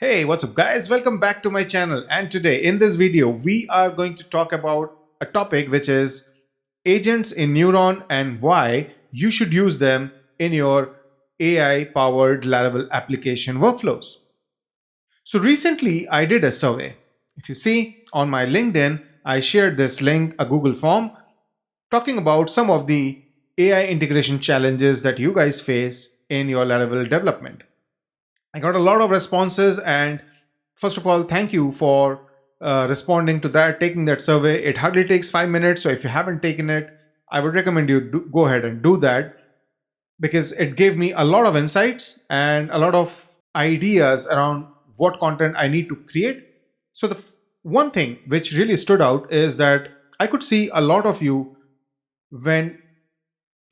Hey, what's up guys? Welcome back to my channel, and today in this video we are going to talk about a topic which is agents in Neuron and why you should use them in your AI powered Laravel application workflows. So recently I did a survey. If you see on my LinkedIn, I shared this link, a Google form, talking about some of the AI integration challenges that you guys face in your Laravel development. I got a lot of responses, and first of all, thank you for responding to that, taking that survey. It hardly takes 5 minutes, so if you haven't taken it, I would recommend you go ahead and do that because it gave me a lot of insights and a lot of ideas around what content I need to create. So the one thing which really stood out is that I could see a lot of you when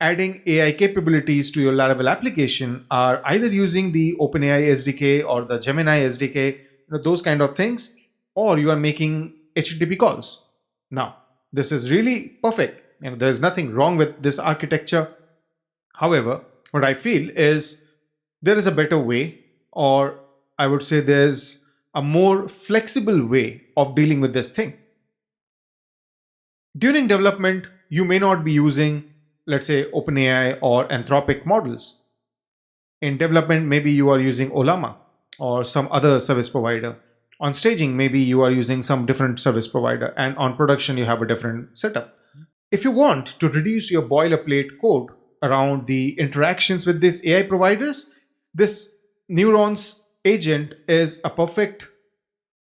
adding AI capabilities to your Laravel application are either using the OpenAI SDK or the Gemini SDK, those kind of things, or you are making HTTP calls. Now, this is really perfect, and there's nothing wrong with this architecture. However, what I feel is there is a better way, or I would say there's a more flexible way of dealing with this thing. During development, you may not be using, let's say, OpenAI or Anthropic models. In development, maybe you are using Olama or some other service provider. On staging, maybe you are using some different service provider, and on production, you have a different setup. If you want to reduce your boilerplate code around the interactions with these AI providers, this Neurons agent is a perfect,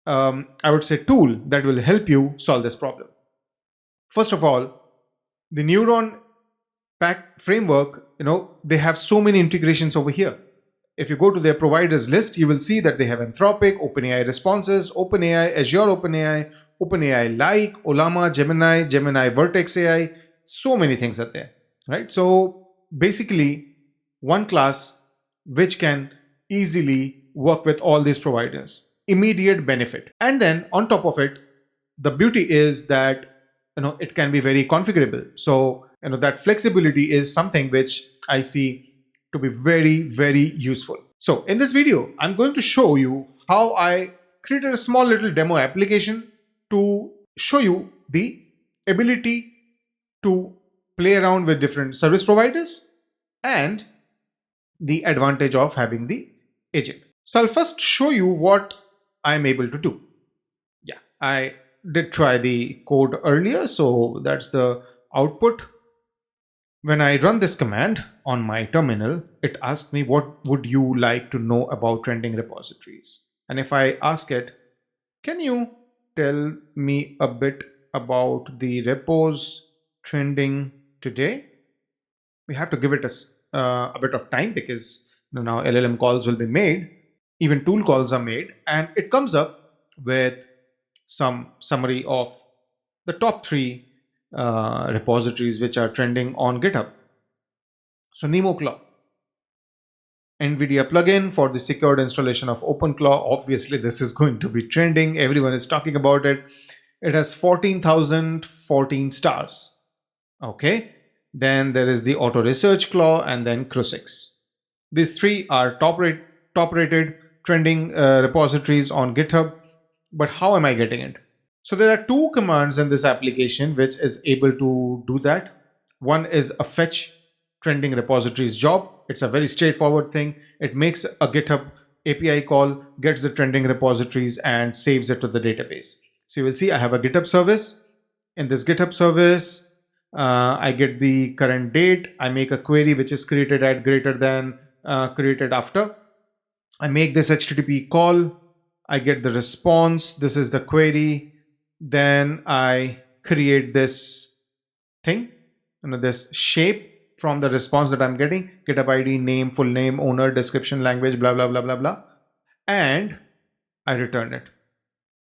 I would say, tool that will help you solve this problem. First of all, the Neuron pack framework, they have so many integrations over here. If you go to their providers list, you will see that they have Anthropic, OpenAI Responses, OpenAI, Azure OpenAI, OpenAI Like, Olama, Gemini Vertex AI. So many things are there, right? So basically, one class which can easily work with all these providers. Immediate benefit. And then on top of it, the beauty is that it can be very configurable. So that flexibility is something which I see to be very, very useful. So in this video, I'm going to show you how I created a small little demo application to show you the ability to play around with different service providers and the advantage of having the agent. So I'll first show you what I'm able to do. Yeah, I did try the code earlier, so that's the output. When I run this command on my terminal, it asks me what would you like to know about trending repositories. And if I ask it, can you tell me a bit about the repos trending today? We have to give it a bit of time because now LLM calls will be made, even tool calls are made, and it comes up with some summary of the top three repositories which are trending on GitHub. So NemoClaw, NVIDIA plugin for the secured installation of OpenClaw. Obviously, this is going to be trending. Everyone is talking about it. It has 14,014 stars. Okay. Then there is the Auto Research Claw and then Crucix. These three are top rated trending repositories on GitHub. But how am I getting it? So there are two commands in this application which is able to do that. One is a fetch trending repositories job. It's a very straightforward thing. It makes a GitHub API call, gets the trending repositories and saves it to the database. So you will see I have a GitHub service. In this GitHub service, I get the current date. I make a query which is created at greater than created after. I make this HTTP call. I get the response. This is the query. Then I create this thing, this shape from the response that I'm getting, GitHub ID, name, full name, owner, description, language, blah, blah, blah, blah, blah. And I return it.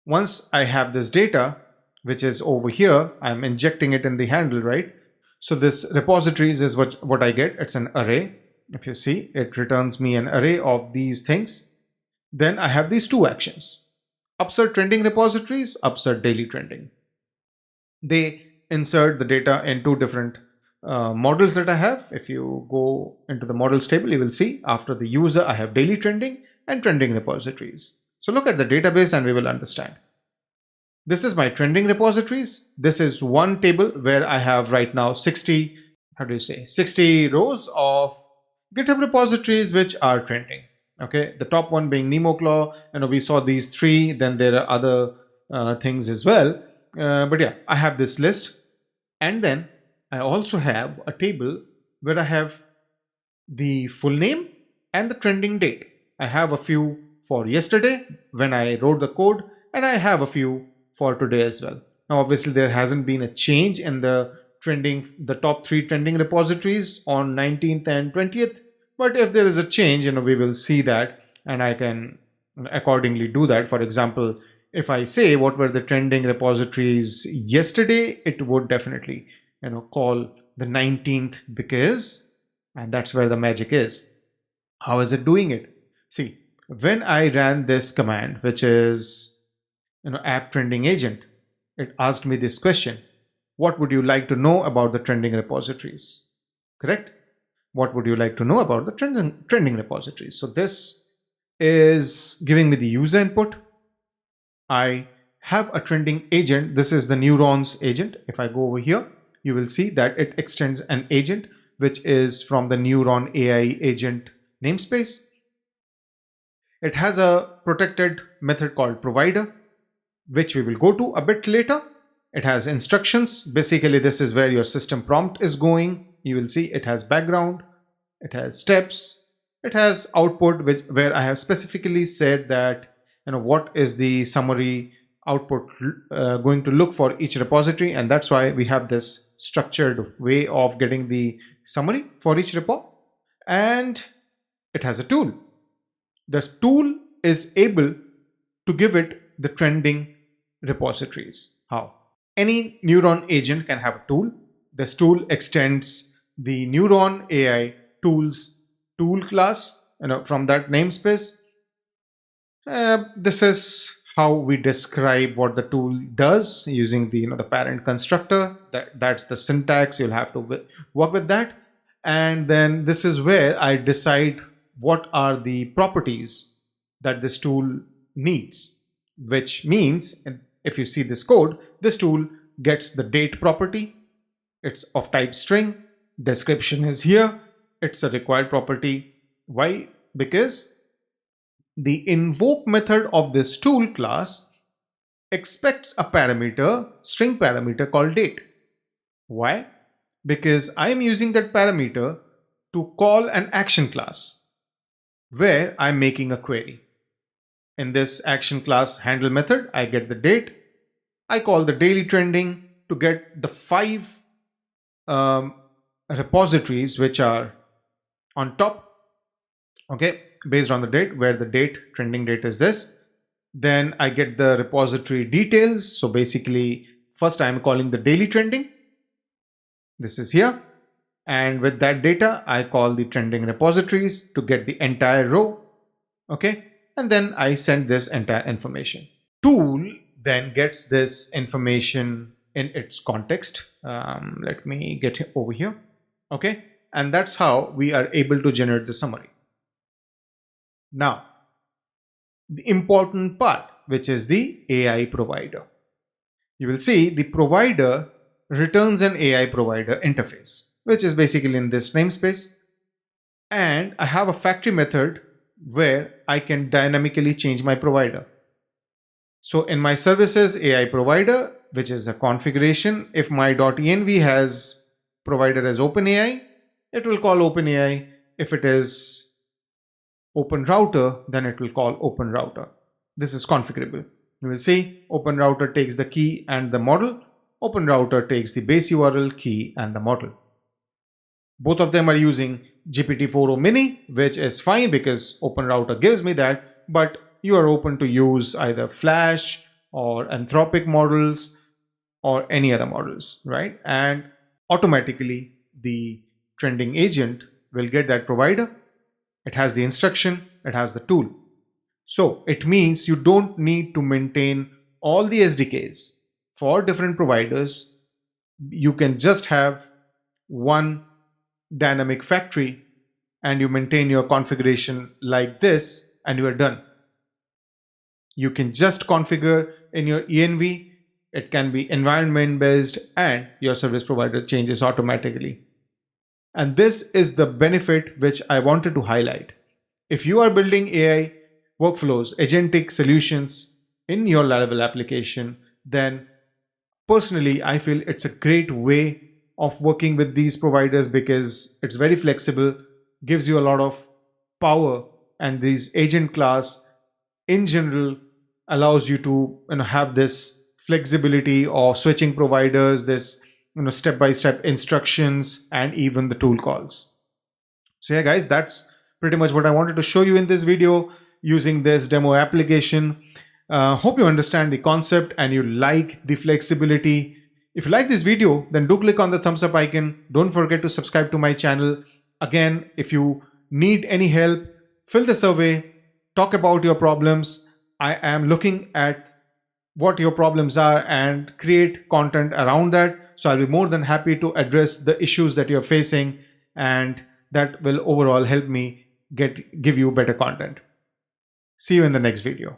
Once I have this data, which is over here, I'm injecting it in the handle, right? So this repositories is what I get. It's an array. If you see, it returns me an array of these things. Then I have these two actions. Upsert trending repositories, upsert daily trending. They insert the data in two different models that I have. If you go into the models table, you will see after the user, I have daily trending and trending repositories. So look at the database and we will understand. This is my trending repositories. This is one table where I have right now 60, 60 rows of GitHub repositories which are trending. Okay, the top one being NemoClaw, we saw these three, then there are other things as well. But yeah, I have this list. And then I also have a table where I have the full name and the trending date. I have a few for yesterday when I wrote the code, and I have a few for today as well. Now, obviously, there hasn't been a change in the top three trending repositories on 19th and 20th. But if there is a change, we will see that, and I can accordingly do that. For example, if I say what were the trending repositories yesterday, it would definitely, call the 19th because, and that's where the magic is. How is it doing it? See, when I ran this command, which is, app trending agent, it asked me this question: what would you like to know about the trending repositories? Correct? What would you like to know about the trending repositories? So this is giving me the user input. I have a trending agent. This is the neurons agent. If I go over here, you will see that it extends an agent, which is from the NeuronAI Agent namespace. It has a protected method called provider, which we will go to a bit later. It has instructions. Basically, this is where your system prompt is going. You will see it has background, it has steps, it has output, where I have specifically said that what is the summary output going to look for each repository, and that's why we have this structured way of getting the summary for each repo. And it has a tool. This tool is able to give it the trending repositories. How? Any Neuron agent can have a tool. This tool extends the Neuron AI tools tool class, from that namespace. This is how we describe what the tool does using the parent constructor. That's the syntax. You'll have to work with that. And then this is where I decide what are the properties that this tool needs, which means if you see this code, this tool gets the date property. It's of type string. Description is here. It's a required property. Why? Because the invoke method of this tool class expects a parameter, string parameter called date. Why? Because I am using that parameter to call an action class where I'm making a query. In this action class handle method, I get the date. I call the daily trending to get the 5 repositories which are on top, okay, based on the date, where the date, trending date is this. Then I get the repository details. So basically, first I'm calling the daily trending. This is here. And with that data, I call the trending repositories to get the entire row. Okay. And then I send this entire information. Tool then gets this information in its context. Let me get over here. Okay. And that's how we are able to generate the summary. Now, the important part, which is the AI provider. You will see the provider returns an AI provider interface, which is basically in this namespace. And I have a factory method where I can dynamically change my provider. So in my services AI provider, which is a configuration, if my .env has provider as OpenAI, it will call OpenAI. If it is Open Router, then it will call Open Router. This is configurable. You will see Open Router takes the key and the model. Open Router takes the base URL, key, and the model. Both of them are using GPT-4o Mini, which is fine because Open Router gives me that, but you are open to use either Flash or Anthropic models or any other models, right? And automatically the trending agent will get that provider. It has the instruction, it has the tool. So it means you don't need to maintain all the SDKs for different providers. You can just have one dynamic factory and you maintain your configuration like this and you are done. You can just configure in your env. It can be environment based, and your service provider changes automatically. And this is the benefit which I wanted to highlight. If you are building AI workflows, agentic solutions in your Laravel application, then personally, I feel it's a great way of working with these providers because it's very flexible, gives you a lot of power, and these agent class in general allows you to have this flexibility of switching providers, this step-by-step instructions, and even the tool calls. So yeah, guys, that's pretty much what I wanted to show you in this video using this demo application. Hope you understand the concept and you like the flexibility. If you like this video, then do click on the thumbs up icon. Don't forget to subscribe to my channel. Again, if you need any help, fill the survey, talk about your problems. I am looking at what your problems are and create content around that. So I'll be more than happy to address the issues that you're facing, and that will overall help me give you better content. See you in the next video.